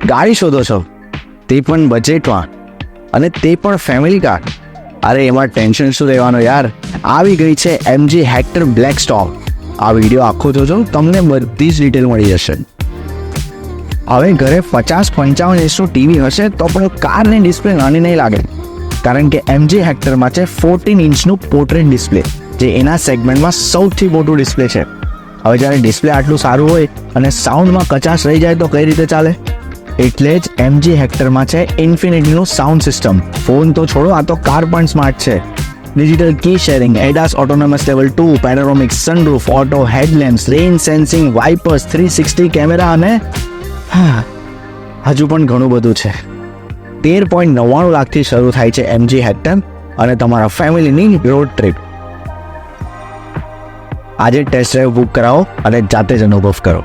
ગાડી શોધો છો, તે પણ બજેટમાં, અને તે પણ ફેમિલી કાર? અરે એમાં ટેન્શન શું રહેવાનું યાર, આવી ગઈ છે MG હેક્ટર બ્લેક સ્ટોક. આ વિડીયો આખો જોજો, તમને બધી જ ડિટેલ મળી જશે. હવે ઘરે 50-55 ઇંચનું ટીવી હશે તો પણ કારની ડિસ્પ્લે નાની નહીં લાગે, કારણ કે MG હેક્ટરમાં છે 14 ઇંચનું પોર્ટ્રેટ ડિસ્પ્લે, જે એના સેગમેન્ટમાં સૌથી મોટું ડિસ્પ્લે છે. હવે જ્યારે ડિસ્પ્લે આટલું સારું હોય અને સાઉન્ડમાં કચાશ રહી જાય તો કઈ રીતે ચાલે? એટલે જ MG હેક્ટરમાં છે ઇન્ફિનિટીનું સાઉન્ડ સિસ્ટમ. ફોન તો છોડો, આ તો કાર પણ સ્માર્ટ છે. Digital key sharing, ADAS autonomous level 2, panoramic sunroof, auto headlamps, rain sensing wipers, 360 camera અને હજુ પણ ઘણું બધું છે. 13.99 લાખથી શરૂ થાય છે MG હેક્ટર અને તમારા ફેમિલીની રોડ ટ્રીપ. આજે ટેસ્ટ ડ્રાઈવ બુક કરાવો અને જાતે જ અનુભવ કરો.